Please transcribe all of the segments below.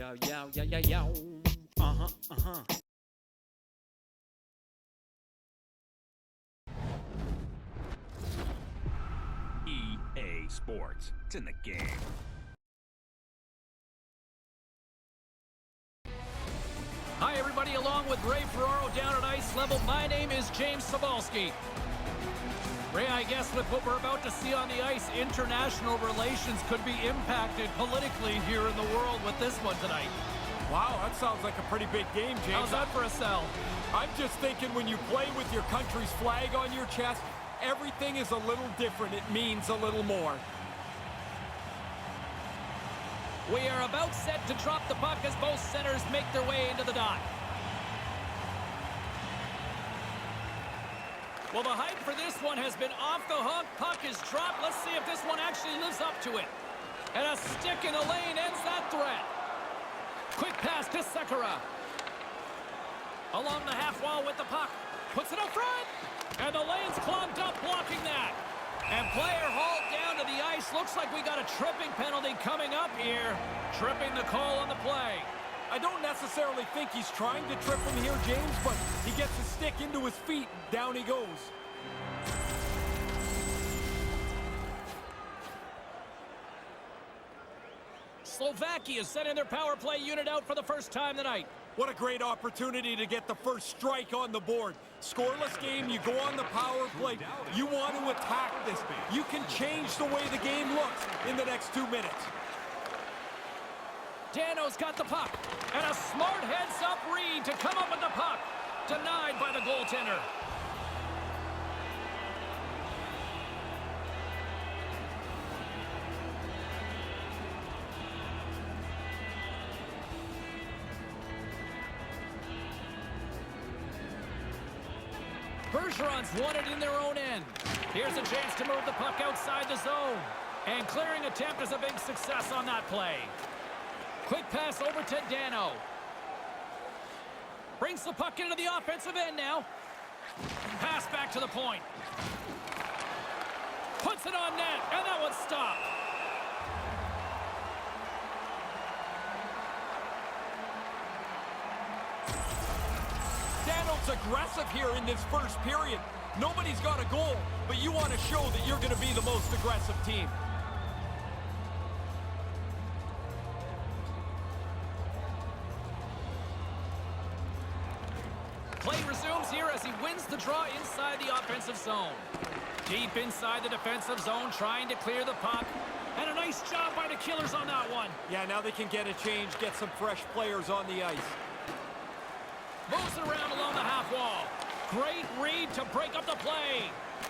Yow, yow, yow, yow, yow. Uh-huh, uh-huh. EA Sports. It's in the game. Hi, everybody. Along with Ray Ferraro down at ice level, my name is James Cebulski. Ray, I guess with what we're about to see on the ice, international relations could be impacted politically here in the world with this one tonight. Wow, that sounds like a pretty big game, James. How's that for a sell? I'm just thinking when you play with your country's flag on your chest, everything is a little different. It means a little more. We are about set to drop the puck as both centers make their way into the dot. Well, the hype for this one has been off the hook. Puck is dropped. Let's see if this one actually lives up to it. And a stick in the lane ends that threat. Quick pass to Sekera. Along the half wall with the puck. Puts it up front. And the lane's clogged up, blocking that. And player hauled down to the ice. Looks like we got a tripping penalty coming up here. Tripping the call on the play. I don't necessarily think he's trying to trip him here, James, but he gets his stick into his feet, and down he goes. Slovakia is sending their power play unit out for the first time tonight. What a great opportunity to get the first strike on the board. Scoreless game, you go on the power play. You want to attack this. You can change the way the game looks in the next 2 minutes. Dano's got the puck. And a smart heads-up read to come up with the puck. Denied by the goaltender. Bergeron's won it in their own end. Here's a chance to move the puck outside the zone. And clearing attempt is a big success on that play. Quick pass over to Dano. Brings the puck into the offensive end now. Pass back to the point. Puts it on net, and that one's stopped. Dano's aggressive here in this first period. Nobody's got a goal, but you want to show that you're going to be the most aggressive team. Play resumes here as he wins the draw inside the offensive zone. Deep inside the defensive zone, trying to clear the puck. And a nice job by the Killers on that one. Yeah, now they can get a change, get some fresh players on the ice. Moves it around along the half wall. Great read to break up the play.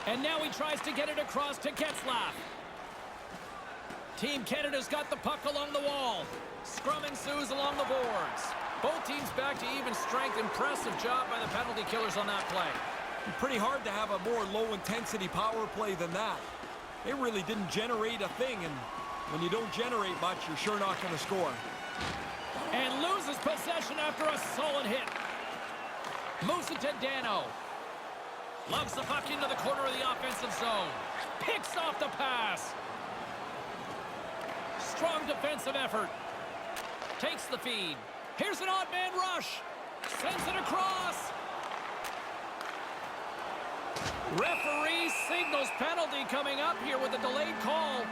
And now he tries to get it across to Getzlaf. Team Canada's got the puck along the wall. Scrum ensues along the boards. Both teams back to even strength. Impressive job by the penalty killers on that play. Pretty hard to have a more low-intensity power play than that. They really didn't generate a thing, and when you don't generate much, you're sure not going to score. And loses possession after a solid hit. Moves it to Dano. Lugs the puck into the corner of the offensive zone. Picks off the pass. Strong defensive effort. Takes the feed. Here's an odd man rush. Sends it across. Referee signals penalty coming up here with a delayed call.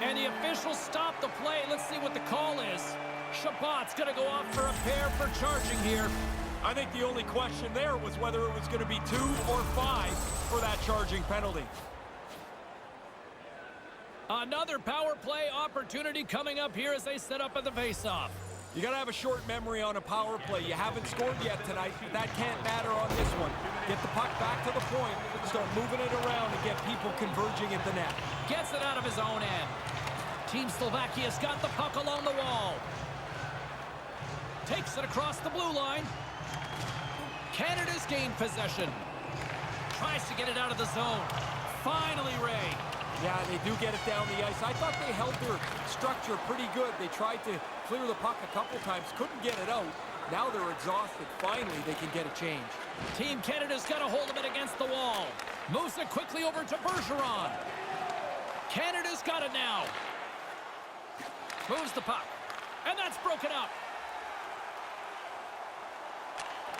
And the officials stop the play. Let's see what the call is. Shabbat's going to go off for a pair for charging here. I think the only question there was whether it was going to be 2 or 5 for that charging penalty. Another power play opportunity coming up here as they set up at the faceoff. You got to have a short memory on a power play. You haven't scored yet tonight. That can't matter on this one. Get the puck back to the point, start moving it around and get people converging at the net. Gets it out of his own end. Team Slovakia's got the puck along the wall. Takes it across the blue line. Canada's gained possession. Tries to get it out of the zone. Finally, Ray. Yeah, they do get it down the ice. I thought they held their structure pretty good. They tried to clear the puck a couple times, couldn't get it out. Now they're exhausted. Finally, they can get a change. Team Canada's got a hold of it against the wall. Moves it quickly over to Bergeron. Canada's got it now. Moves the puck. And that's broken up.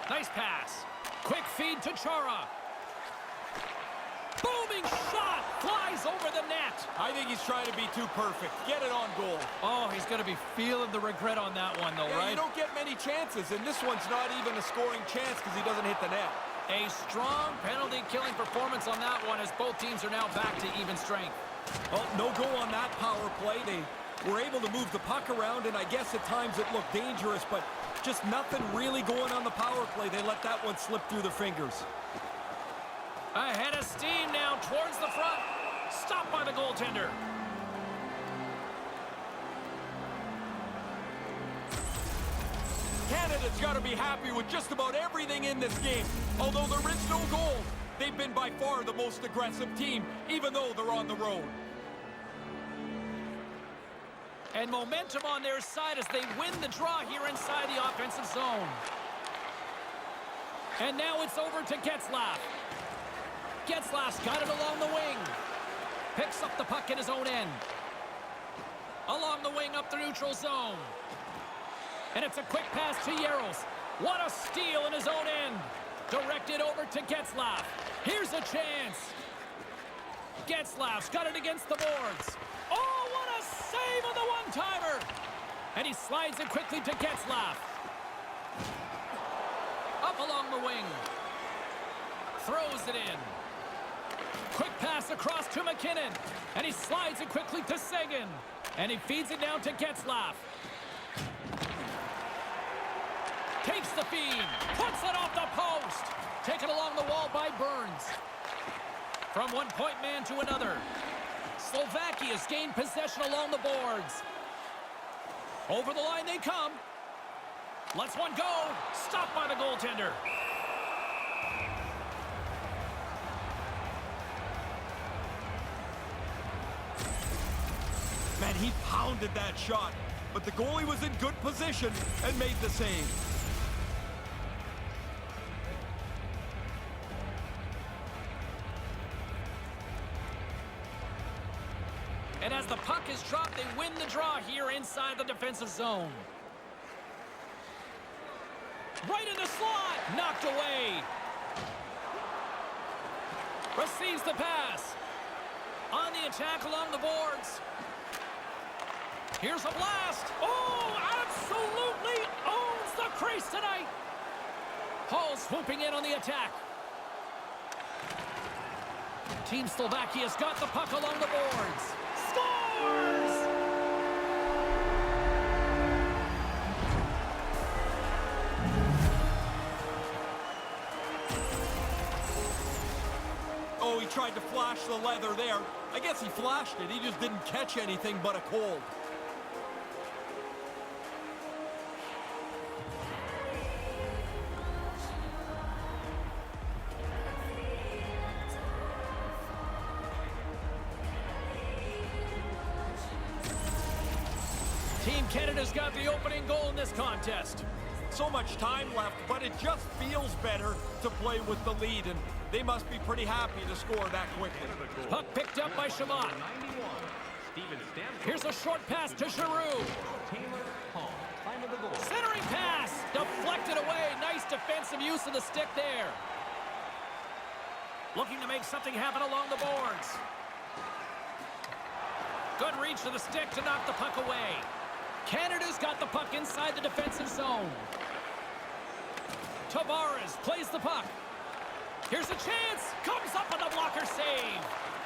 Nice pass. Quick feed to Chara. Booming shot. Flies over the net. I think he's trying to be too perfect. Get it on goal. Oh, he's going to be feeling the regret on that one, though, Yeah, right? you don't get many chances, and this one's not even a scoring chance because he doesn't hit the net. A strong penalty-killing performance on that one as both teams are now back to even strength. Well, no goal on that power play. They were able to move the puck around, and I guess at times it looked dangerous, but just nothing really going on the power play. They let that one slip through their fingers. Ahead of steam now towards the front. Stopped by the goaltender. Canada's got to be happy with just about everything in this game. Although there is no goal, they've been by far the most aggressive team, even though they're on the road. And momentum on their side as they win the draw here inside the offensive zone. And now it's over to Getzlaf. Getzlaf's got it along the wing. Picks up the puck in his own end. Along the wing up the neutral zone. And it's a quick pass to Yaros. What a steal in his own end. Directed over to Getzlaf. Here's a chance. Getzlaf's got it against the boards. Oh, what a save on the one-timer. And he slides it quickly to Getzlaf. Up along the wing. Throws it in. Quick pass across to McKinnon. And he slides it quickly to Seguin. And he feeds it down to Getzlaf. Takes the feed. Puts it off the post. Taken along the wall by Burns. From one point man to another. Slovakia's gained possession along the boards. Over the line they come. Lets one go. Stopped by the goaltender. Man, he pounded that shot, but the goalie was in good position and made the save. And as the puck is dropped, they win the draw here inside the defensive zone. Right in the slot. Knocked away. Receives the pass. On the attack along the boards. Here's a blast. Oh, absolutely owns the crease tonight. Hall swooping in on the attack. Team Slovakia's got the puck along the boards. Scores! Oh, he tried to flash the leather there. I guess he flashed it. He just didn't catch anything but a cold. Team Canada's got the opening goal in this contest. So much time left, but it just feels better to play with the lead, and they must be pretty happy to score that quickly. Puck picked up by Shabbat. Here's a short pass to Giroux. Centering pass. Deflected away. Nice defensive use of the stick there. Looking to make something happen along the boards. Good reach of the stick to knock the puck away. Canada's got the puck inside the defensive zone. Tavares plays the puck. Here's a chance. Comes up with a blocker save.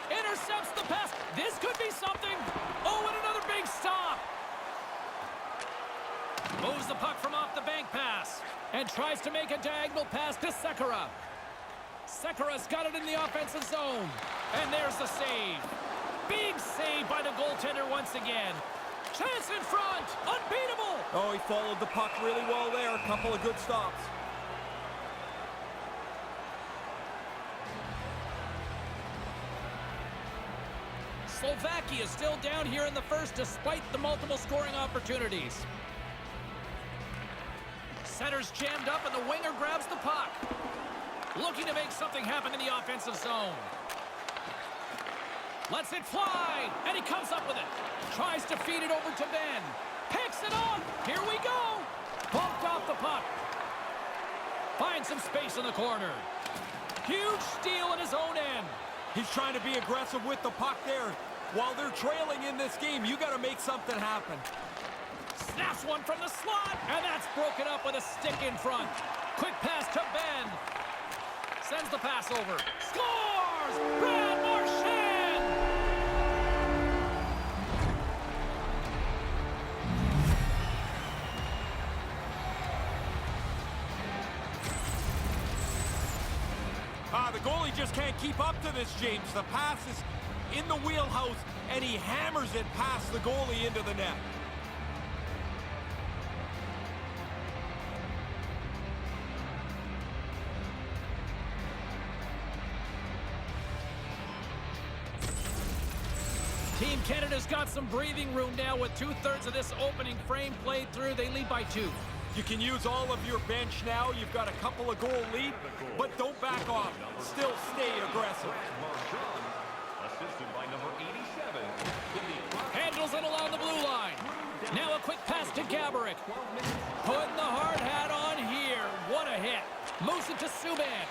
Intercepts the pass. This could be something. Oh, and another big stop. Moves the puck from off the bank pass. And tries to make a diagonal pass to Sekera. Sekera's got it in the offensive zone. And there's the save. Big save by the goaltender once again. Chance in front. Unbeatable. Oh, he followed the puck really well there. A couple of good stops. Slovakia is still down here in the first despite the multiple scoring opportunities. Center's jammed up and the winger grabs the puck. Looking to make something happen in the offensive zone. Lets it fly, and he comes up with it. Tries to feed it over to Ben. Picks it up. Here we go. Bumped off the puck. Finds some space in the corner. Huge steal in his own end. He's trying to be aggressive with the puck there. While they're trailing in this game, you got to make something happen. Snaps one from the slot, and that's broken up with a stick in front. Quick pass to Ben. Sends the pass over. Scores! Brad Marchand! The goalie just can't keep up to this, James. The pass is in the wheelhouse, and he hammers it past the goalie into the net. Team Canada's got some breathing room now with 2/3 of this opening frame played through. They lead by 2. You can use all of your bench now. You've got a couple of goal lead, but don't back off. Still stay aggressive. Assisted by number 87. Handles it along the blue line. Now a quick pass to Gaborik. Putting the hard hat on here. What a hit. Moves it to Subban.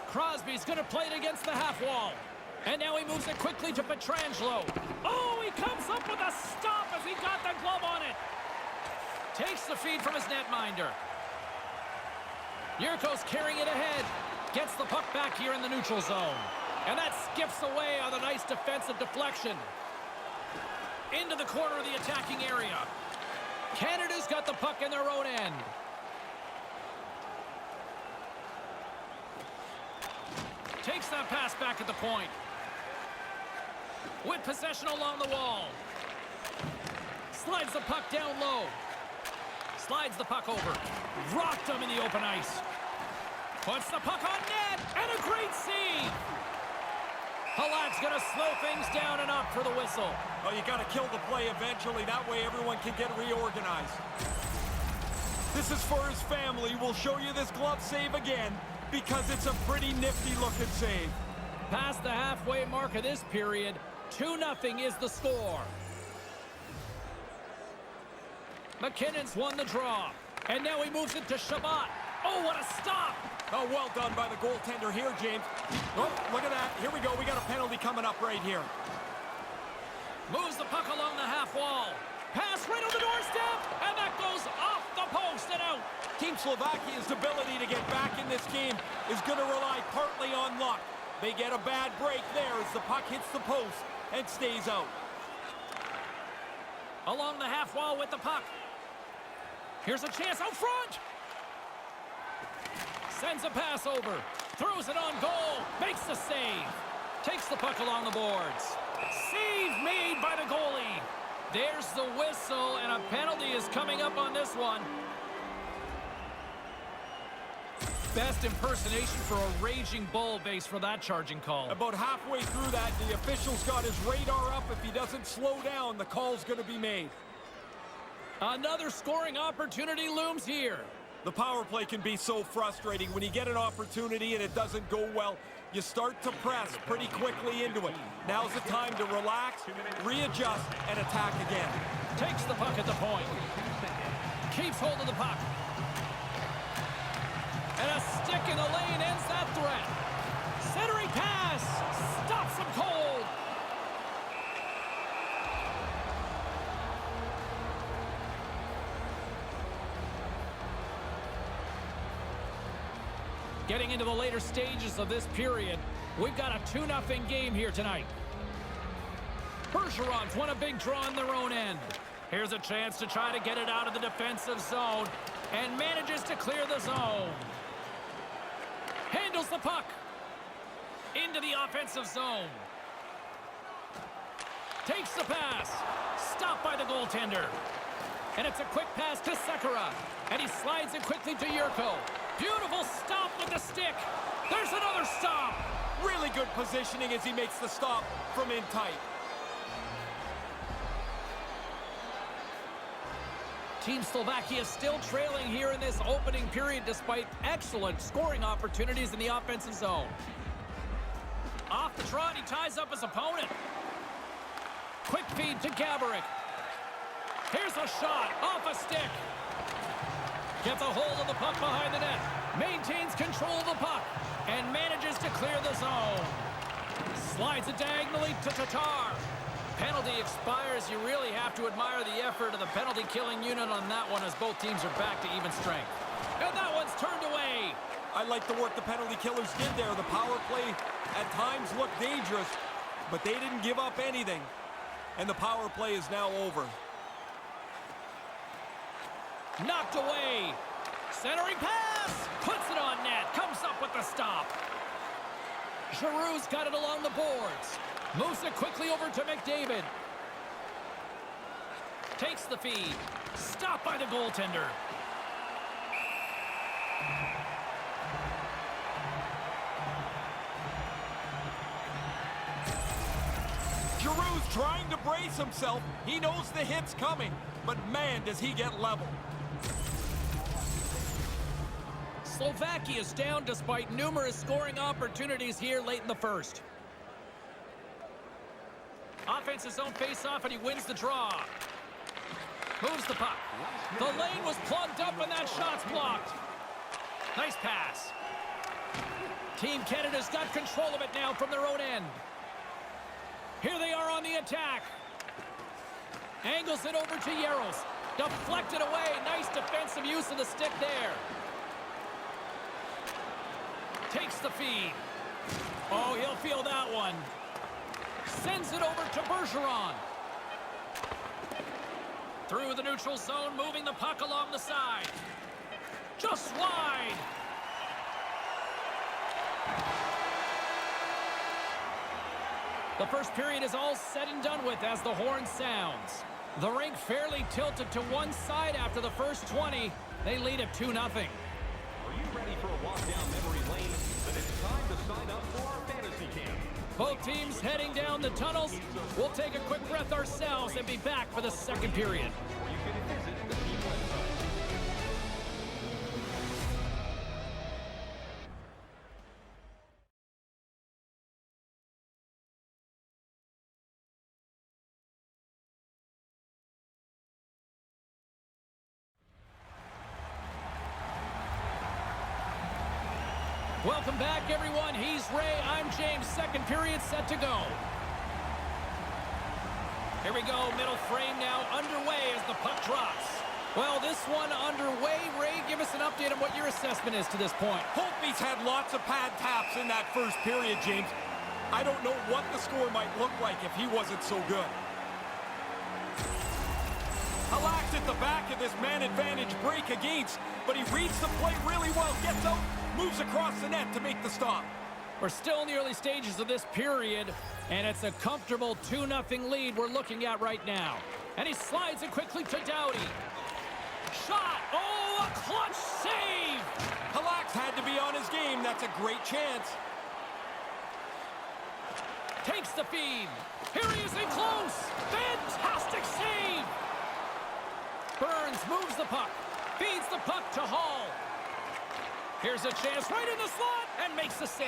Crosby's going to play it against the half wall. And now he moves it quickly to Pietrangelo. Oh, he comes up with a stop as he got the glove on it. Takes the feed from his netminder. Yurko's carrying it ahead. Gets the puck back here in the neutral zone. And that skips away on a nice defensive deflection. Into the corner of the attacking area. Canada's got the puck in their own end. Takes that pass back at the point. With possession along the wall. Slides the puck down low. Slides the puck over. Rocked him in the open ice. Puts the puck on net. And a great save. Halak's going to slow things down and up for the whistle. Oh, you got to kill the play eventually. That way everyone can get reorganized. This is for his family. We'll show you this glove save again because it's a pretty nifty-looking save. Past the halfway mark of this period, 2-0 is the score. McKinnon's won the draw. And now he moves it to Shabbat. Oh, what a stop! Oh, well done by the goaltender here, James. Oh, look at that. Here we go. We got a penalty coming up right here. Moves the puck along the half wall. Pass right on the doorstep, and that goes off the post and out. Team Slovakia's ability to get back in this game is going to rely partly on luck. They get a bad break there as the puck hits the post and stays out. Along the half wall with the puck. Here's a chance out front. Sends a pass over. Throws it on goal. Makes the save. Takes the puck along the boards. Save made by the goalie. There's the whistle, and a penalty is coming up on this one. Best impersonation for a raging bull base for that charging call. About halfway through that, the official's got his radar up. If he doesn't slow down, the call's going to be made. Another scoring opportunity looms here. The power play can be so frustrating. When you get an opportunity and it doesn't go well, you start to press pretty quickly into it. Now's the time to relax, readjust, and attack again. Takes the puck at the point. Keeps hold of the puck. And a stick in the lane ends that threat. Centering pass. Stops him cold. Getting into the later stages of this period, we've got a 2-0 game here tonight. Bergeron's won a big draw in their own end. Here's a chance to try to get it out of the defensive zone and manages to clear the zone. Handles the puck into the offensive zone. Takes the pass. Stopped by the goaltender. And it's a quick pass to Sekera. And he slides it quickly to Yurko. Beautiful stop with the stick. There's another stop. Really good positioning as he makes the stop from in tight. Team Slovakia still trailing here in this opening period despite excellent scoring opportunities in the offensive zone. Off the trot, he ties up his opponent. Quick feed to Gaborik. Here's a shot off a stick. Gets a hold of the puck behind the net. Maintains control of the puck. And manages to clear the zone. Slides it diagonally to Tatar. Penalty expires. You really have to admire the effort of the penalty-killing unit on that one as both teams are back to even strength. And that one's turned away. I like the work the penalty killers did there. The power play at times looked dangerous, but they didn't give up anything. And the power play is now over. Knocked away. Centering pass. Puts it on net. Comes up with the stop. Giroux's got it along the boards. Moves it quickly over to McDavid. Takes the feed. Stopped by the goaltender. Giroux's trying to brace himself. He knows the hit's coming, but man, does he get leveled. Slovakia's down despite numerous scoring opportunities here late in the first. Offense's own face-off, and he wins the draw. Moves the puck. The lane was plugged up, and that shot's blocked. Nice pass. Team Canada's got control of it now from their own end. Here they are on the attack. Angles it over to Yaros. Deflected away. Nice defensive use of the stick there. Takes the feed. Oh, he'll feel that one. Sends it over to Bergeron. Through the neutral zone, moving the puck along the side. Just wide. The first period is all said and done with as the horn sounds. The rink fairly tilted to one side after the first 20. They lead at 2-0. Are you ready for a walk down memory lane? Then it's time to sign up for our fantasy camp. Both teams heading down the tunnels. We'll take a quick breath ourselves and be back for the second period. Or you can visit the team website. Welcome back, everyone. He's Ray. I'm James. Second period set to go. Here we go. Middle frame now underway as the puck drops. Well, this one underway. Ray, give us an update on what your assessment is to this point. Holtby's had lots of pad taps in that first period, James. I don't know what the score might look like if he wasn't so good. Halak's at the back of this man advantage break against, but he reads the play really well. Gets out, moves across the net to make the stop. We're still in the early stages of this period, and it's a comfortable 2-0 lead we're looking at right now. And he slides it quickly to Doughty. Shot! Oh, a clutch save! Halak's had to be on his game. That's a great chance. Takes the feed. Here he is in close. Fantastic save! Burns moves the puck. Feeds the puck to Hall. Here's a chance right in the slot and makes the save.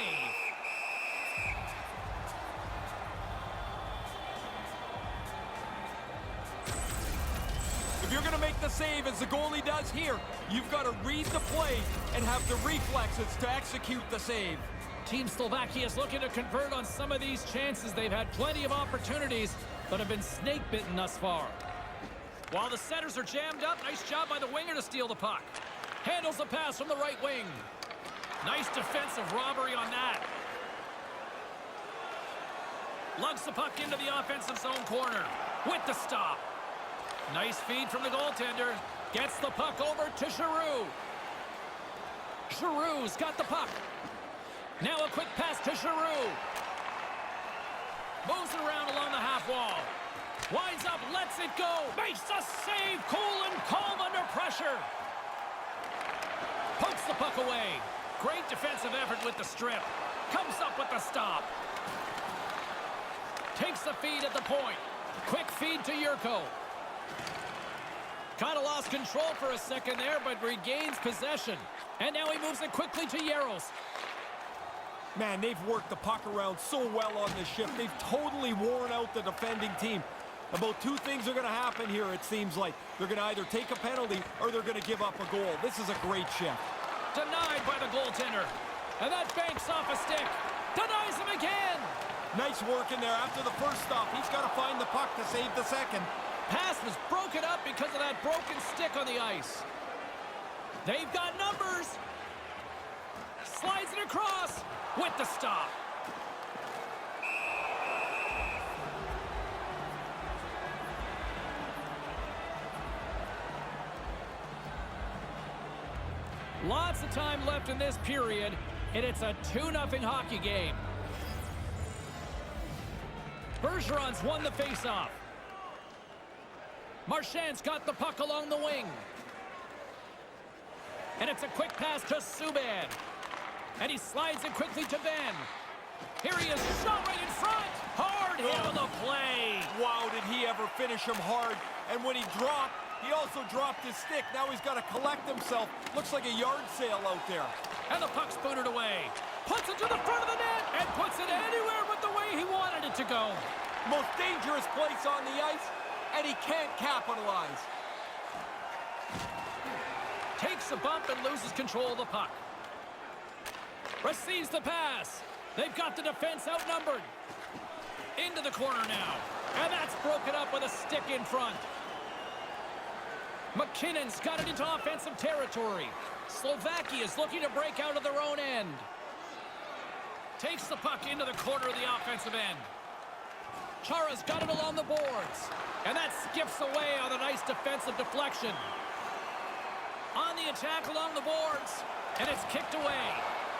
If you're going to make the save as the goalie does here, you've got to read the play and have the reflexes to execute the save. Team Slovakia is looking to convert on some of these chances. They've had plenty of opportunities, but have been snake-bitten thus far. While the centers are jammed up, nice job by the winger to steal the puck. Handles the pass from the right wing. Nice defensive robbery on that. Lugs the puck into the offensive zone corner with the stop. Nice feed from the goaltender. Gets the puck over to Giroux. Giroux's got the puck. Now a quick pass to Giroux. Moves it around along the half wall. Winds up, lets it go. Makes a save. Cool and calm under pressure. Pokes the puck away. Great defensive effort with the strip. Comes up with the stop. Takes the feed at the point. Quick feed to Yurko. Kind of lost control for a second there, but regains possession. And now he moves it quickly to Yaros. Man, they've worked the puck around so well on this shift. They've totally worn out the defending team. About two things are going to happen here, it seems like. They're going to either take a penalty or they're going to give up a goal. This is a great shift. Denied by the goaltender. And that banks off a stick. Denies him again. Nice work in there after the first stop. He's got to find the puck to save the second. Pass was broken up because of that broken stick on the ice. They've got numbers. Slides it across with the stop. Lots of time left in this period, and it's a 2-0 hockey game. Bergeron's won the faceoff. Marchand's got the puck along the wing. And it's a quick pass to Subban. And he slides it quickly to Ben. Here he is, shot right in front. Hard hit on the play. Wow, did he ever finish him hard. And when he dropped, he also dropped his stick. Now he's got to collect himself. Looks like a yard sale out there. And the puck's booted away. Puts it to the front of the net and puts it anywhere but the way he wanted it to go. Most dangerous place on the ice, and he can't capitalize. Takes a bump and loses control of the puck. Receives the pass. They've got the defense outnumbered. Into the corner now. And that's broken up with a stick in front. McKinnon's got it into offensive territory. Slovakia is looking to break out of their own end. Takes the puck into the corner of the offensive end. Chara's got it along the boards. And that skips away on a nice defensive deflection. On the attack along the boards. And it's kicked away.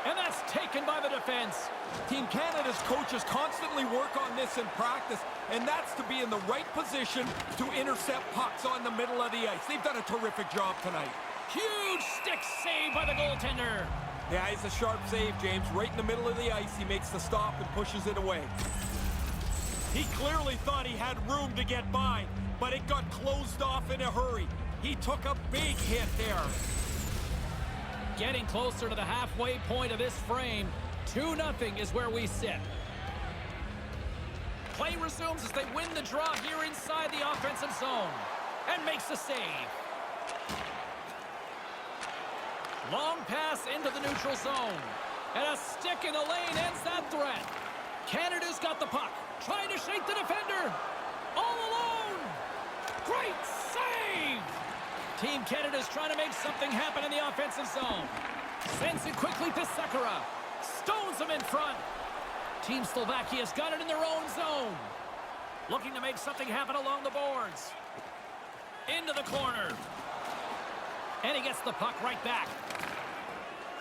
And that's taken by the defense. Team Canada's coaches constantly work on this in practice, and that's to be in the right position to intercept pucks on the middle of the ice. They've done a terrific job tonight. Huge stick save by the goaltender. Yeah, it's a sharp save, James. Right in the middle of the ice, he makes the stop and pushes it away. He clearly thought he had room to get by, but it got closed off in a hurry. He took a big hit there. Getting closer to the halfway point of this frame. 2-0 is where we sit. Play resumes as they win the draw here inside the offensive zone. And makes the save. Long pass into the neutral zone. And a stick in the lane ends that threat. Canada's got the puck. Trying to shake the defender. All alone. Great save. Team Canada's trying to make something happen in the offensive zone. Sends it quickly to Sekera. Stones him in front. Team Slovakia's got it in their own zone. Looking to make something happen along the boards. Into the corner. And he gets the puck right back.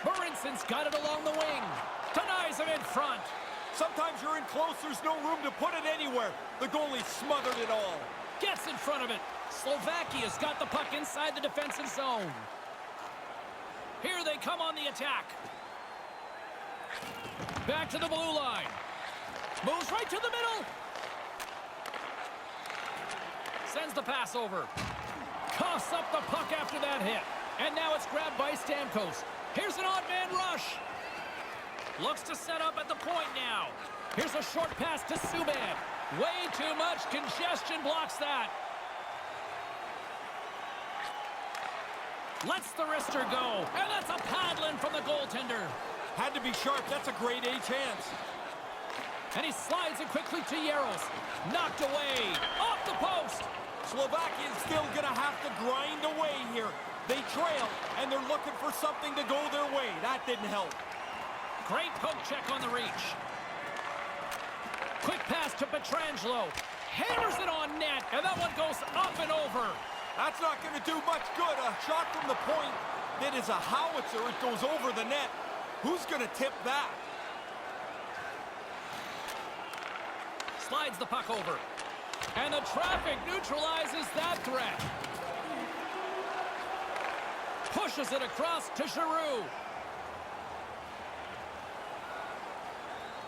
Burinson's got it along the wing. Denies him in front. Sometimes you're in close, there's no room to put it anywhere. The goalie smothered it all. Gets in front of it. Slovakia's got the puck inside the defensive zone. Here they come on the attack. Back to the blue line. Moves right to the middle. Sends the pass over. Coughs up the puck after that hit. And now it's grabbed by Stamkos. Here's an odd man rush. Looks to set up at the point now. Here's a short pass to Subban. Way too much congestion blocks that. Lets the wrister go. And that's a paddling from the goaltender. Had to be sharp. That's a grade A chance. And he slides it quickly to Yaros. Knocked away. Off the post. Slovakia is still going to have to grind away here. They trail, and they're looking for something to go their way. That didn't help. Great poke check on the reach. Quick pass to Pietrangelo. Hammers it on net, and that one goes up and over. That's not going to do much good. A shot from the point that is a howitzer. It goes over the net. Who's going to tip that? Slides the puck over. And the traffic neutralizes that threat. Pushes it across to Giroux.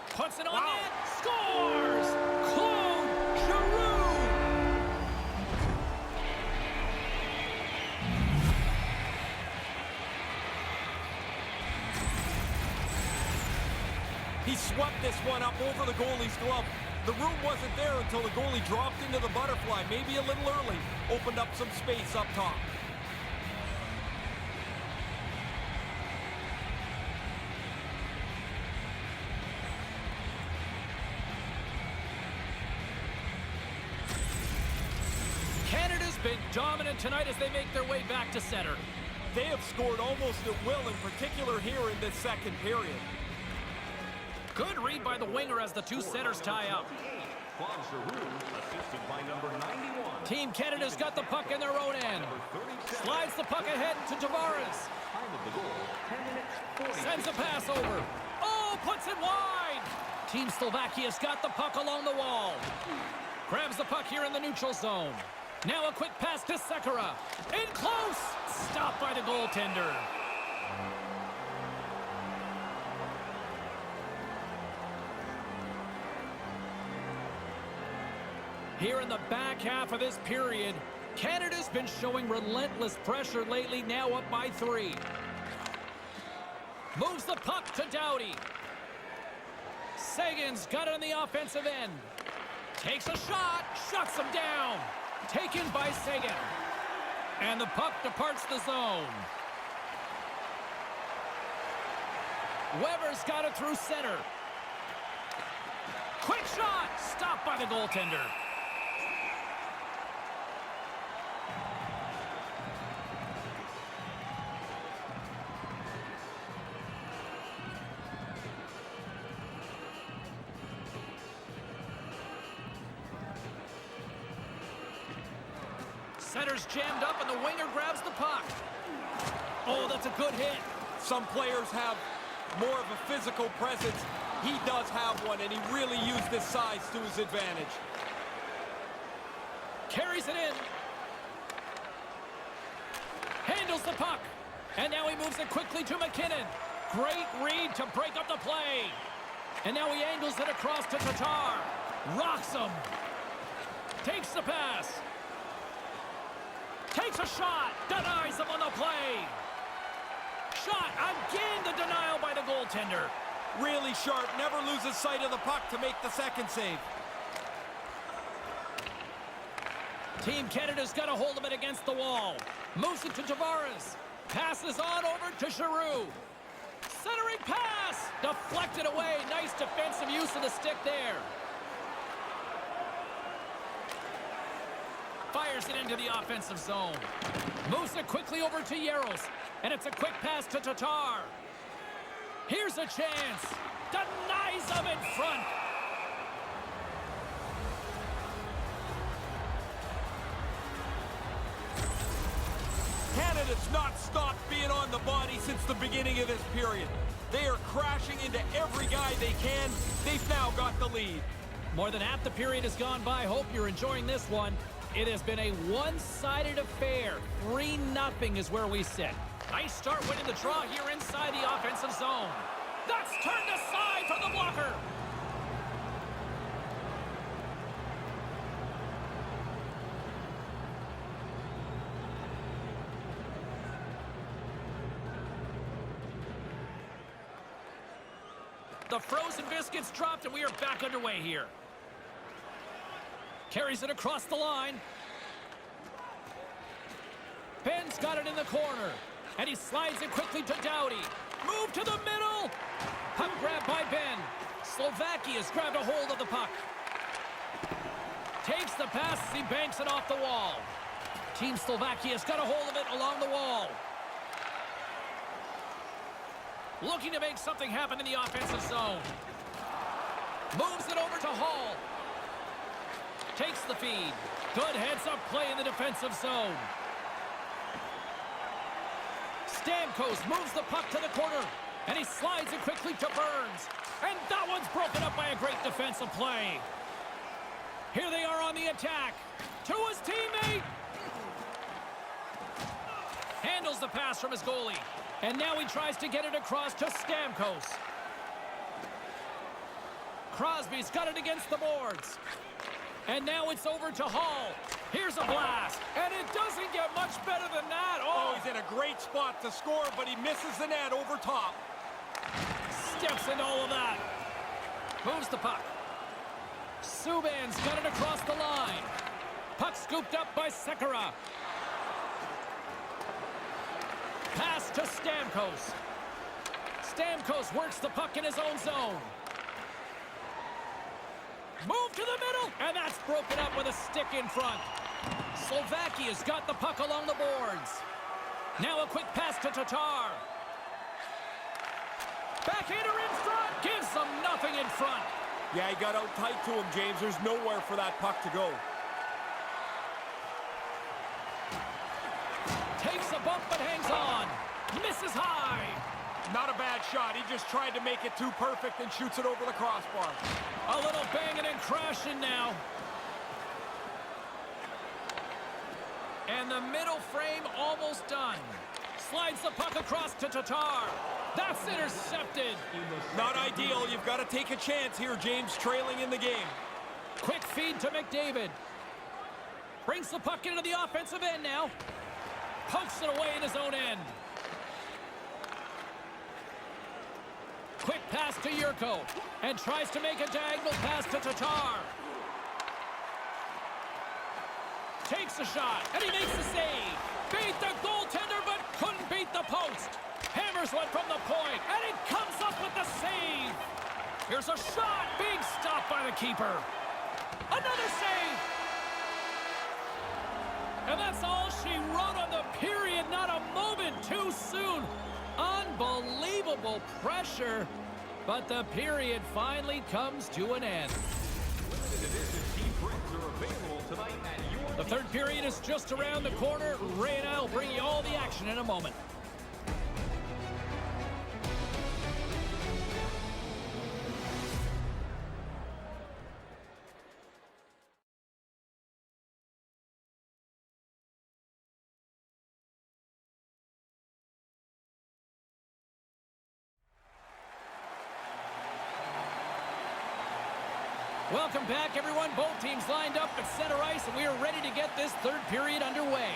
Puts it on net. Scores! Claude Giroux! He swept this one up over the goalie's glove. The room wasn't there until the goalie dropped into the butterfly, maybe a little early, opened up some space up top. Canada's been dominant tonight as they make their way back to center. They have scored almost at will, in particular here in this second period. Good read by the winger as the two centers tie up. Assisted by number 91. Team Canada's got the puck in their own end. Slides the puck ahead to Tavares. Time of the goal, 10 minutes, 40. Sends a pass over. Oh, puts it wide. Team Slovakia's got the puck along the wall. Grabs the puck here in the neutral zone. Now a quick pass to Sekera. In close. Stopped by the goaltender. Here in the back half of this period, Canada's been showing relentless pressure lately, now up by 3. Moves the puck to Doughty. Sagan's got it on the offensive end. Takes a shot, shuts him down. Taken by Sagan. And the puck departs the zone. Weber's got it through center. Quick shot, stopped by the goaltender. Center's jammed up and the winger grabs the puck. Oh, that's a good hit. Some players have more of a physical presence. He does have one, and he really used his size to his advantage. Carries it in. Handles the puck. And now he moves it quickly to McKinnon. Great read to break up the play. And now he angles it across to Tatar. Rocks him. Takes the pass. Takes a shot. Denies him on the play. Shot. Again, the denial by the goaltender. Really sharp. Never loses sight of the puck to make the second save. Team Canada's got a hold of it against the wall. Moves it to Tavares. Passes on over to Giroux. Centering pass. Deflected away. Nice defensive use of the stick there. Fires it into the offensive zone. Moves it quickly over to Yaros. And it's a quick pass to Tatar. Here's a chance. Denies him in front. Canada's not stopped being on the body since the beginning of this period. They are crashing into every guy they can. They've now got the lead. More than half the period has gone by. Hope you're enjoying this one. It has been a one-sided affair. 3-0 is where we sit. Nice start winning the draw here inside the offensive zone. That's turned aside from the blocker. The frozen biscuits dropped, and we are back underway here. Carries it across the line. Ben's got it in the corner. And he slides it quickly to Doughty. Move to the middle. Puck grab by Ben. Slovakia's grabbed a hold of the puck. Takes the pass as he banks it off the wall. Team Slovakia's got a hold of it along the wall. Looking to make something happen in the offensive zone. Moves it over to Hall. Takes the feed. Good heads-up play in the defensive zone. Stamkos moves the puck to the corner, and he slides it quickly to Burns. And that one's broken up by a great defensive play. Here they are on the attack. To his teammate. Handles the pass from his goalie. And now he tries to get it across to Stamkos. Crosby's got it against the boards. And now it's over to Hall. Here's a blast. And it doesn't get much better than that. Oh, he's in a great spot to score, but he misses the net over top. Steps into all of that. Moves the puck. Subban's got it across the line. Puck scooped up by Sekera. Pass to Stamkos. Stamkos works the puck in his own zone. Move to the middle, and that's broken up with a stick in front. Slovakia's got the puck along the boards. Now a quick pass to Tatar. Backhander in front, gives them nothing in front. Yeah, he got out tight to him, James. There's nowhere for that puck to go. Takes a bump but hangs on. Misses high. Not a bad shot. He just tried to make it too perfect and shoots it over the crossbar. A little banging and crashing now. And the middle frame almost done. Slides the puck across to Tatar. That's intercepted. Not ideal. You've got to take a chance here, James, trailing in the game. Quick feed to McDavid. Brings the puck into the offensive end now. Pokes it away in his own end. Quick pass to Yurko. And tries to make a diagonal pass to Tatar. Takes a shot, and he makes the save. Beat the goaltender, but couldn't beat the post. Hammers one from the point, and he comes up with the save. Here's a shot, being stopped by the keeper. Another save. And that's all she wrote on the period, not a moment too soon. Unbelievable pressure, but the period finally comes to an end. Limited edition team prints are available tonight at your The third period is just around the corner. Ray and I will bring you all the action in a moment. Welcome back, everyone. Both teams lined up at center ice, and we are ready to get this third period underway.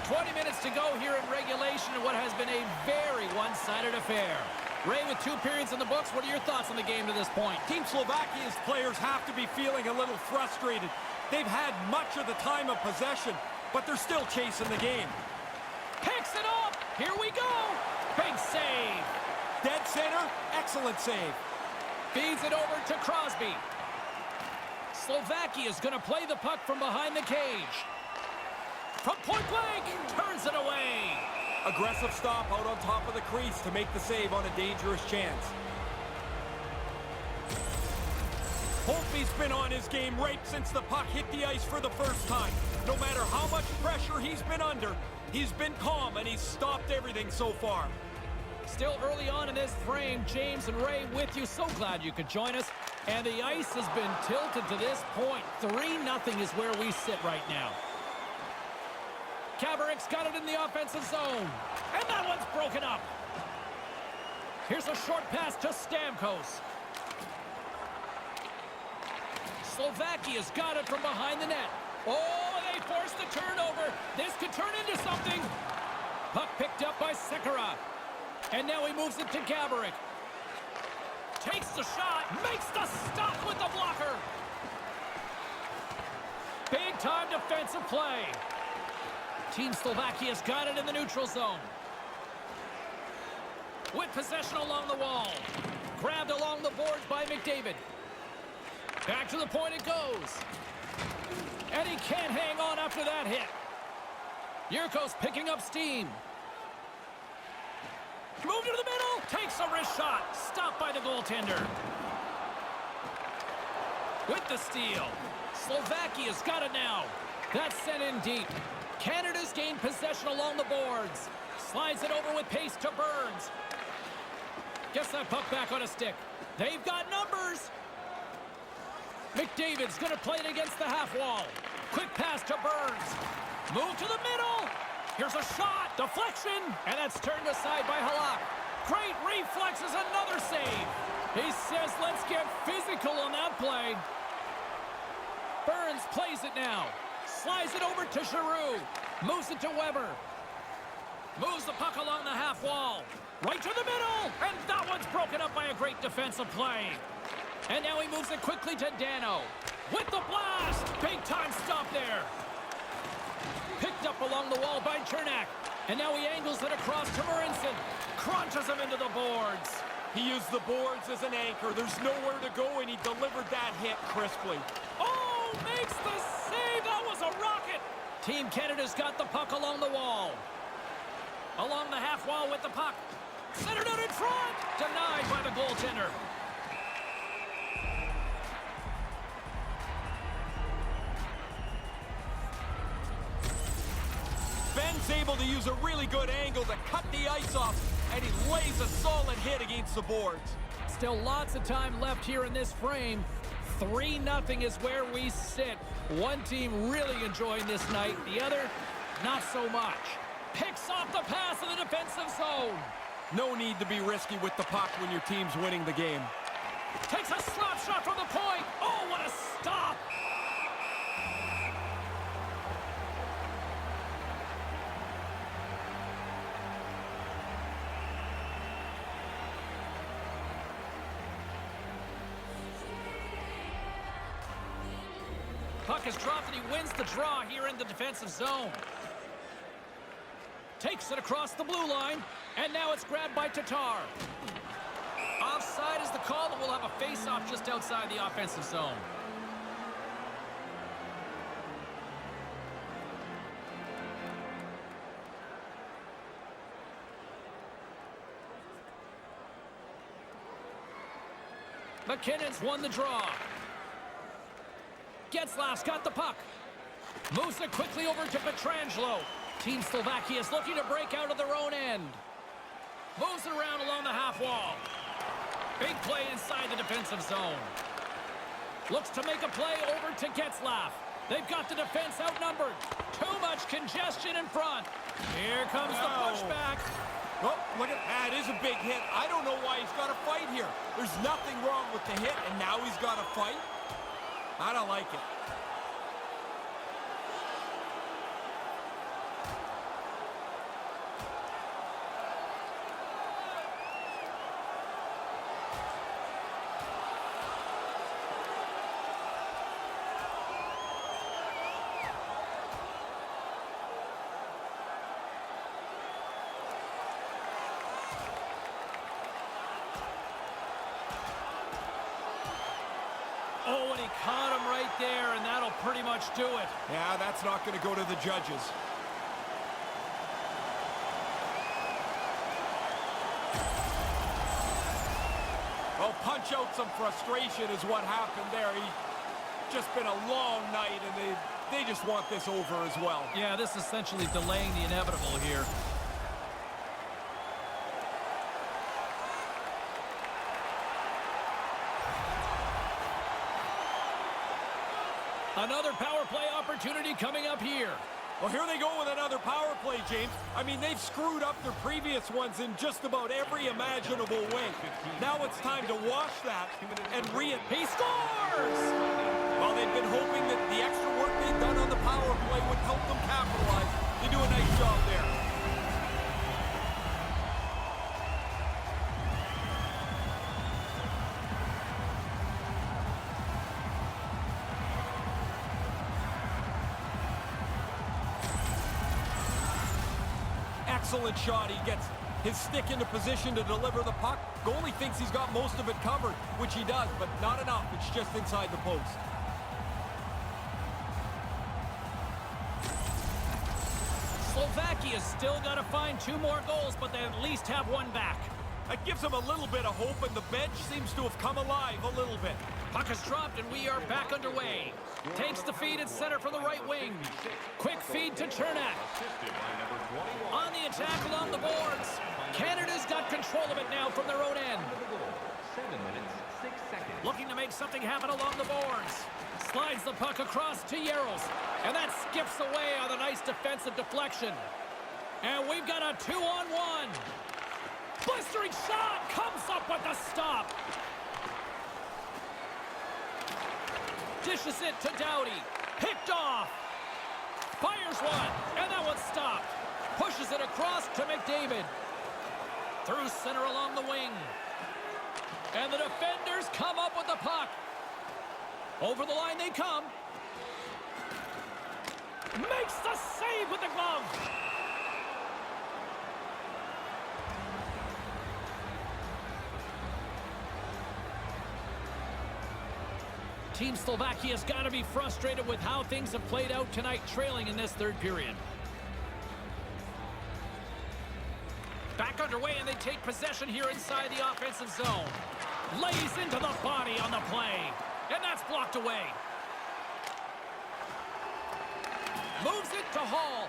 20 minutes to go here in regulation in what has been a very one-sided affair. Ray, with 2 periods in the books, what are your thoughts on the game to this point? Team Slovakia's players have to be feeling a little frustrated. They've had much of the time of possession, but they're still chasing the game. Picks it up! Here we go! Big save! Dead center, excellent save. Feeds it over to Crosby. Slovakia's going to play the puck from behind the cage. From point blank, turns it away. Aggressive stop out on top of the crease to make the save on a dangerous chance. Holtby's been on his game right since the puck hit the ice for the first time. No matter how much pressure he's been under, he's been calm and he's stopped everything so far. Still early on in this frame, James and Ray with you. So glad you could join us. And the ice has been tilted to this point. 3-0 is where we sit right now. Kabarik's got it in the offensive zone. And that one's broken up. Here's a short pass to Stamkos. Slovakia's got it from behind the net. Oh, they forced the turnover. This could turn into something. Puck picked up by Sekera. And now he moves it to Kabarik. Takes the shot, makes the stop with the blocker. Big time defensive play. Team Slovakia's got it in the neutral zone. With possession along the wall. Grabbed along the boards by McDavid. Back to the point it goes. And he can't hang on after that hit. Yurko's picking up steam. Move to the middle, takes a wrist shot, stopped by the goaltender. With the steal, Slovakia's got it now. That's sent in deep. Canada's gained possession along the boards. Slides it over with pace to Burns. Gets that puck back on a stick. They've got numbers. McDavid's gonna play it against the half wall. Quick pass to Burns. Move to the middle. Here's a shot, deflection, and that's turned aside by Halak. Great reflexes, another save. He says, let's get physical on that play. Burns plays it now. Slides it over to Giroux. Moves it to Weber. Moves the puck along the half wall. Right to the middle, and that one's broken up by a great defensive play. And now he moves it quickly to Dano. With the blast! Big time stop there. Picked up along the wall by Chernak. And now he angles it across to Marinson. Crunches him into the boards. He used the boards as an anchor. There's nowhere to go, and he delivered that hit crisply. Oh, makes the save. That was a rocket. Team Canada's got the puck along the wall. Along the half wall with the puck. Centered out in front. Denied by the goaltender. Ben's able to use a really good angle to cut the ice off, and he lays a solid hit against the boards. Still lots of time left here in this frame. 3-0 is where we sit. One team really enjoying this night, the other, not so much. Picks off the pass in the defensive zone. No need to be risky with the puck when your team's winning the game. Takes a slap shot from the point. Oh, what a stop! Puck is dropped and he wins the draw here in the defensive zone. Takes it across the blue line, and now it's grabbed by Tatar. Offside is the call, and we'll have a face-off just outside the offensive zone. McKinnon's won the draw. Getzlaf's got the puck. Moves it quickly over to Pietrangelo. Team Slovakia is looking to break out of their own end. Moves it around along the half wall. Big play inside the defensive zone. Looks to make a play over to Getzlaf. They've got the defense outnumbered. Too much congestion in front. Here comes the pushback. Oh, look at that. It is a big hit. I don't know why he's got to fight here. There's nothing wrong with the hit, and now he's got to fight? I don't like it. Oh, and he caught him right there, and that'll pretty much do it. Yeah, that's not going to go to the judges. Well, punch out some frustration is what happened there. Just been a long night, and they just want this over as well. Yeah, this is essentially delaying the inevitable here. Another power play opportunity coming up here. Well, here they go with another power play, James. I mean, they've screwed up their previous ones in just about every imaginable way. Now it's time to wash that and He scores! Well, they've been hoping that the extra work they've done on the power play would help them capitalize. They do a nice job there. Excellent shot. He gets his stick into position to deliver the puck. Goalie thinks he's got most of it covered, which he does, but not enough. It's just inside the post. Slovakia's still got to find 2 more goals, but they at least have one back. That gives them a little bit of hope, and the bench seems to have come alive a little bit. Puck is dropped, and we are back underway. Takes the feed at center from the right wing. Quick feed to Chernak. On the attack along the boards. Canada's got control of it now from their own end. 7 minutes, 6 seconds. Looking to make something happen along the boards. Slides the puck across to Yaros. And that skips away on a nice defensive deflection. And we've got a 2-on-1. Blistering shot comes up with the stop. Dishes it to Doughty. Picked off. Fires one. And that one's stopped. Pushes it across to McDavid. Through center along the wing. And the defenders come up with the puck. Over the line they come. Makes the save with the glove. Team Slovakia's got to be frustrated with how things have played out tonight, trailing in this third period. Back underway, and they take possession here inside the offensive zone. Lays into the body on the play, and that's blocked away. Moves it to Hall.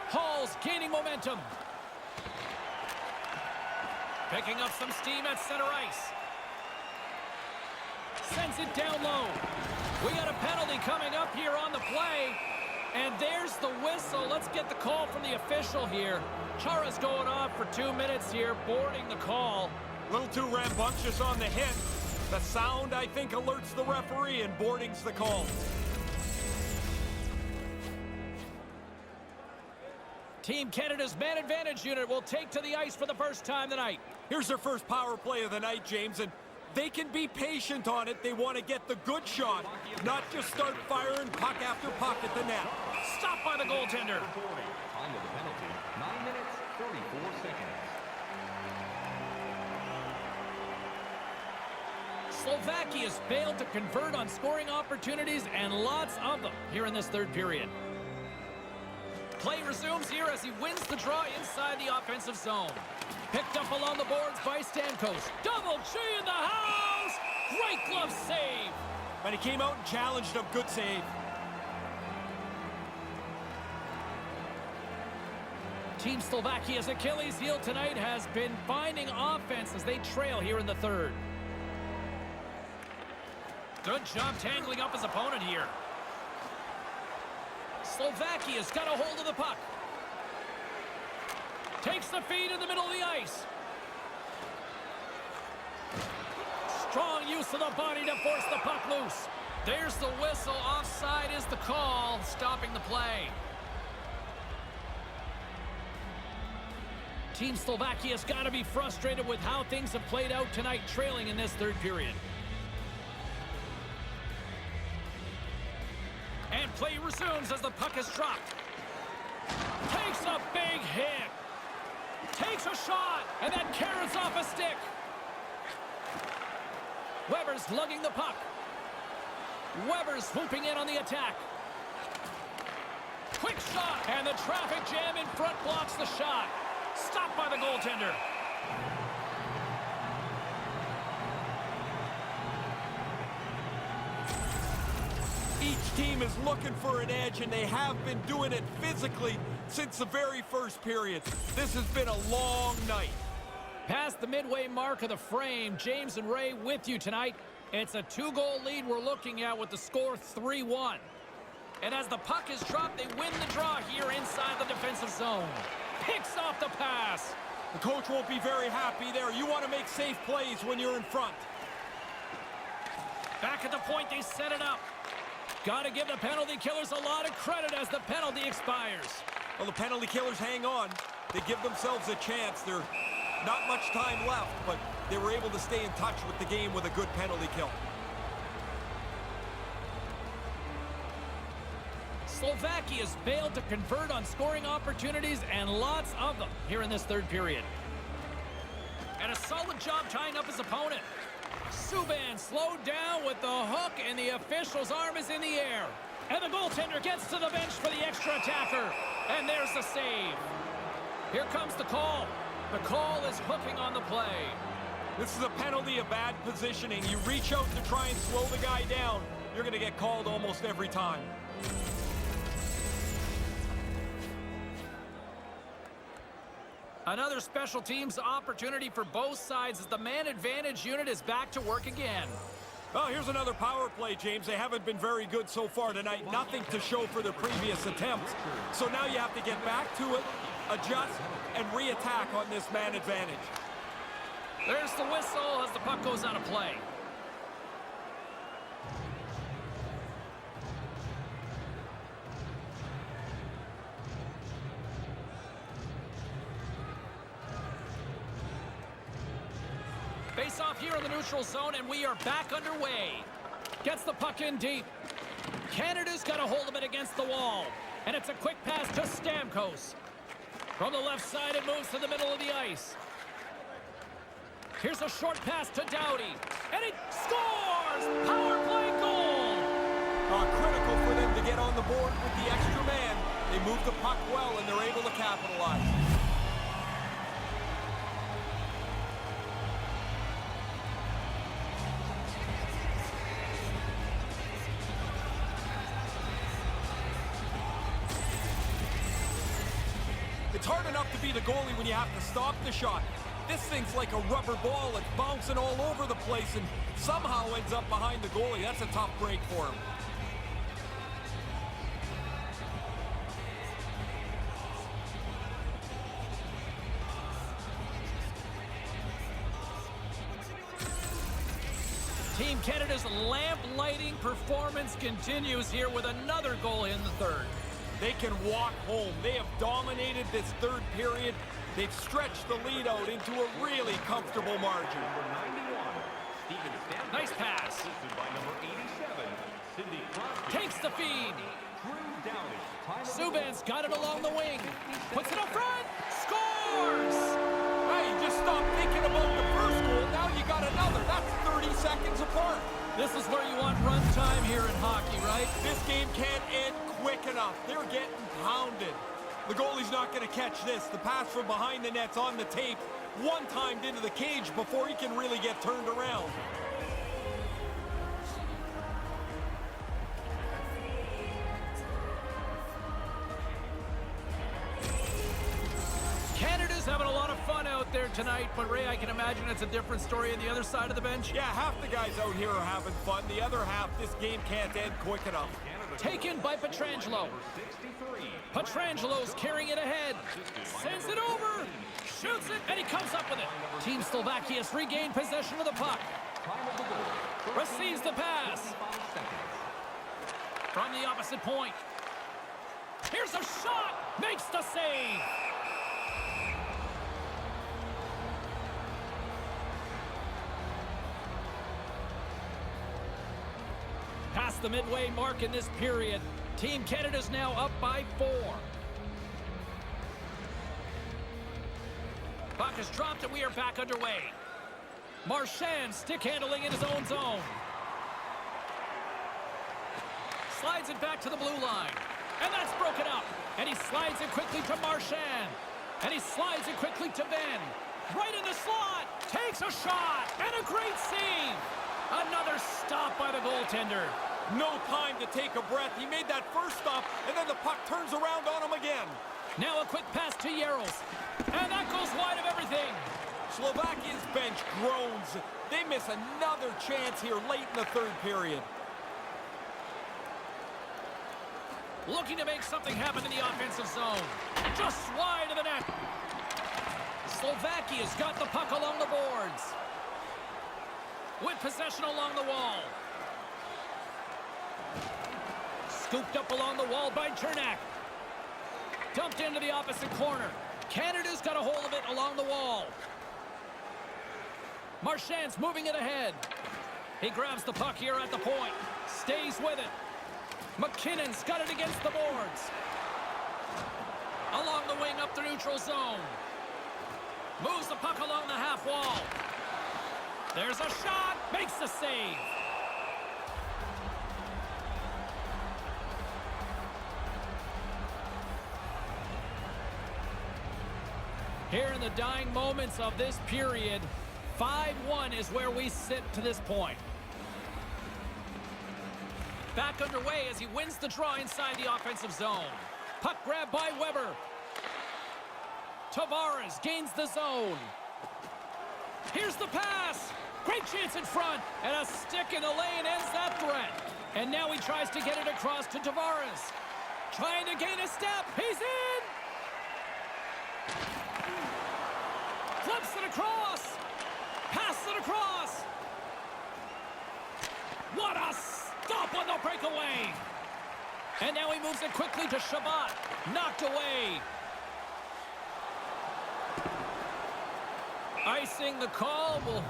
Hall's gaining momentum. Picking up some steam at center ice. Sends it down low. We got a penalty coming up here on the play. And there's the whistle. Let's get the call from the official here. Chara's going off for 2 minutes here, boarding the call. A little too rambunctious on the hit. The sound, I think, alerts the referee, and boarding's the call. Team Canada's man advantage unit will take to the ice for the first time tonight. Here's their first power play of the night, James, and they can be patient on it. They want to get the good shot, not just start firing puck after puck at the net. Stopped by the goaltender. Time of the penalty, 9 minutes, 34 seconds. Slovakia's failed to convert on scoring opportunities, and lots of them here in this third period. Play resumes here as he wins the draw inside the offensive zone. Picked up along the boards by Stamkos. Double G in the house! Great glove save! But he came out and challenged him. Good save. Team Slovakia's Achilles heel tonight has been finding offense as they trail here in the third. Good job tangling up his opponent here. Slovakia's got a hold of the puck. Takes the feed in the middle of the ice. Strong use of the body to force the puck loose. There's the whistle. Offside is the call, stopping the play. Team Slovakia's got to be frustrated with how things have played out tonight, trailing in this third period. And play resumes as the puck is dropped. Takes a big hit. Takes a shot, and then carrots off a stick. Weber's lugging the puck. Weber's swooping in on the attack. Quick shot, and the traffic jam in front blocks the shot. Stopped by the goaltender. Each team is looking for an edge, and they have been doing it physically since the very first period. This has been a long night. Past the midway mark of the frame, James and Ray with you tonight. It's a 2-goal lead we're looking at with the score 3-1. And as the puck is dropped, they win the draw here inside the defensive zone. Picks off the pass. The coach won't be very happy there. You want to make safe plays when you're in front. Back at the point, they set it up. Got to give the penalty killers a lot of credit as the penalty expires. Well, the penalty killers hang on. They give themselves a chance. There's not much time left, but they were able to stay in touch with the game with a good penalty kill. Slovakia's failed to convert on scoring opportunities, and lots of them here in this third period. And a solid job tying up his opponent. Subban slowed down with the hook, and the official's arm is in the air. And the goaltender gets to the bench for the extra attacker. And there's the save. Here comes the call. The call is hooking on the play. This is a penalty of bad positioning. You reach out to try and slow the guy down, you're going to get called almost every time. Another special teams opportunity for both sides as the man advantage unit is back to work again. Well, here's another power play, James. They haven't been very good so far tonight. Nothing to show for their previous attempts. So now you have to get back to it, adjust, and re-attack on this man advantage. There's the whistle as the puck goes out of play. Face off here in the neutral zone, and we are back underway. Gets the puck in deep. Canada's got a hold of it against the wall. And it's a quick pass to Stamkos. From the left side, it moves to the middle of the ice. Here's a short pass to Doughty. And he scores! Power play goal! Critical for them to get on the board with the extra man. They move the puck well, and they're able to capitalize. It's hard enough to be the goalie when you have to stop the shot. This thing's like a rubber ball. It's bouncing all over the place and somehow ends up behind the goalie. That's a tough break for him. Team Canada's lamp-lighting performance continues here with another goal in the third. They can walk home. They have dominated this third period. They've stretched the lead out into a really comfortable margin. Number 91, Steven Stamkos. Nice pass. Assisted by number 87, Sidney Crosby. Takes the feed. Drew Doughty. Time of the Subban's goal. got it along the wing. Puts it up front. Scores! Hey, just stop thinking about the first goal. Now you got another. That's 30 seconds apart. This is where you want run time here in hockey, right? This game can't end quick enough. They're getting pounded. The goalie's not going to catch this. The pass from behind the net's on the tape. One timed into the cage before he can really get turned around. Canada's having a lot of fun out there tonight, but Ray, I can imagine it's a different story on the other side of the bench. Yeah, half the guys out here are having fun. The other half, this game can't end quick enough. Taken by Pietrangelo. Pietrangelo's carrying it ahead. Sends it over. Shoots it, and he comes up with it. Team Slovakia's regained possession of the puck. Receives the pass. From the opposite point. Here's a shot. Makes the save. Past the midway mark in this period. Team Canada's now up by 4. Puck is dropped and we are back underway. Marchand stick handling in his own zone. Slides it back to the blue line. And that's broken up. And he slides it quickly to Marchand. And he slides it quickly to Ben. Right in the slot. Takes a shot. And a great save. Another stop by the goaltender. No time to take a breath. He made that first stop, and then the puck turns around on him again. Now a quick pass to Yaros. And that goes wide of everything. Slovakia's bench groans. They miss another chance here late in the third period. Looking to make something happen in the offensive zone. Just wide of the net. Slovakia's got the puck along the boards. With possession along the wall. Scooped up along the wall by Chernak. Dumped into the opposite corner. Canada's got a hold of it along the wall. Marchand's moving it ahead. He grabs the puck here at the point. Stays with it. McKinnon's got it against the boards. Along the wing up the neutral zone. Moves the puck along the half wall. There's a shot. Makes the save. Here in the dying moments of this period, 5-1 is where we sit to this point. Back underway as he wins the draw inside the offensive zone. Puck grab by Weber. Tavares gains the zone. Here's the pass. Great chance in front. And a stick in the lane ends that threat. And now he tries to get it across to Tavares. Trying to gain a step. He's in. Flips it across. Passes it across. What a stop on the breakaway. And now he moves it quickly to Shabbat. Knocked away. Icing the call will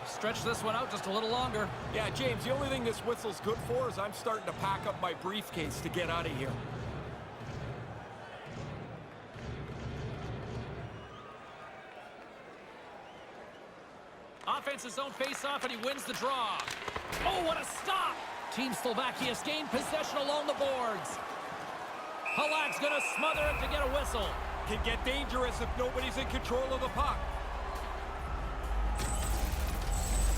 Stretch this one out just a little longer. Yeah, James, the only thing this whistle's good for is I'm starting to pack up my briefcase to get out of here. Offensive zone face-off, and he wins the draw. Oh, what a stop! Team Slovakia's gained possession along the boards. Halak's going to smother him to get a whistle. Can get dangerous if nobody's in control of the puck.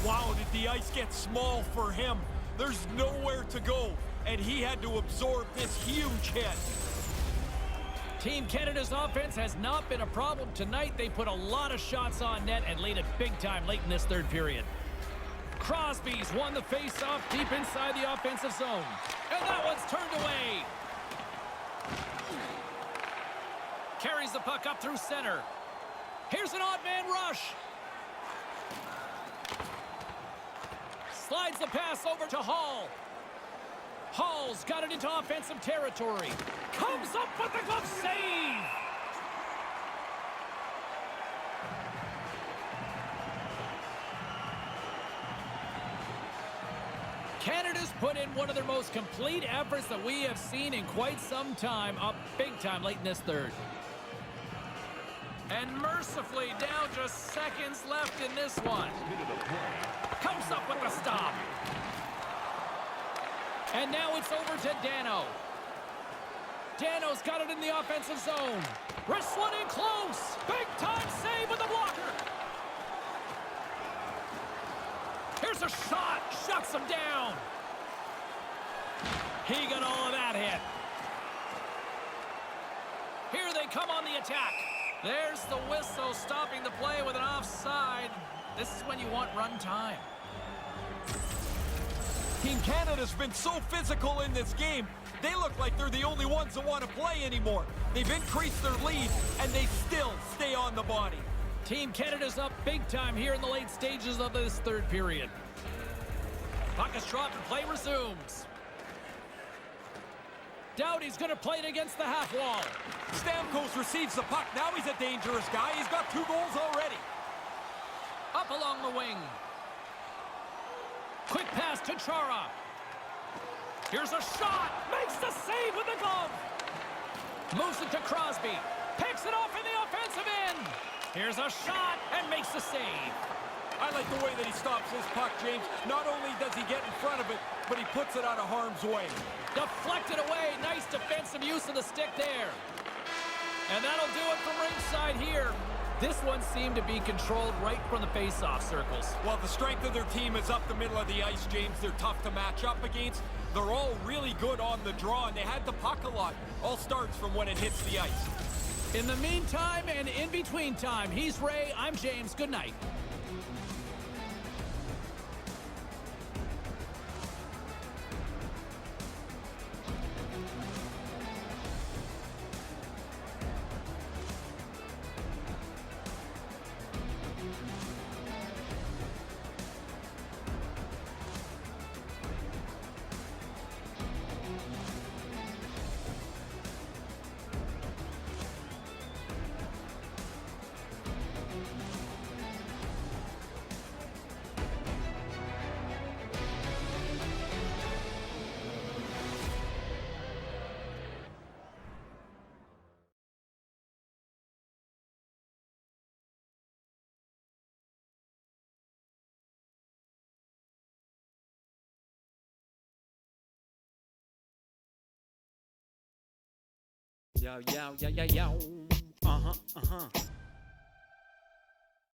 Wow, did the ice get small for him? There's nowhere to go, and he had to absorb this huge hit. Team Canada's offense has not been a problem tonight. They put a lot of shots on net and laid it big time late in this third period. Crosby's won the face-off deep inside the offensive zone. And that one's turned away. Carries the puck up through center. Here's an odd man rush. Slides the pass over to Hall. Hall's got it into offensive territory. Comes up with the glove save. Canada's put in one of their most complete efforts that we have seen in quite some time, up big time late in this third. And mercifully down just seconds left in this one. Comes up with the stop. And now it's over to Dano. Dano's got it in the offensive zone. Wrestling in close. Big time save with the blocker. Here's a shot. Shuts him down. He got all of that hit. Here they come on the attack. There's the whistle stopping the play with an offside. This is when you want run time. Team Canada's been so physical in this game, they look like they're the only ones that want to play anymore. They've increased their lead, and they still stay on the body. Team Canada's up big time here in the late stages of this third period. Puck is dropped and play resumes. Doughty's going to play it against the half wall. Stamkos receives the puck. Now he's a dangerous guy. He's got 2 goals already. Up along the wing. Quick pass to Chara. Here's a shot. Makes the save with the glove. Moves it to Crosby. Picks it off in the offensive end. Here's a shot and makes the save. I like the way that he stops his puck, James. Not only does he get in front of it, but he puts it out of harm's way. Deflected away. Nice defensive use of the stick there. And that'll do it from ringside here. This one seemed to be controlled right from the face-off circles. Well, the strength of their team is up the middle of the ice, James. They're tough to match up against. They're all really good on the draw, and they had the puck a lot. All starts from when it hits the ice. In the meantime and in between time, he's Ray, I'm James. Good night. Yo, yo, yo, yo, yo. Uh-huh, uh-huh.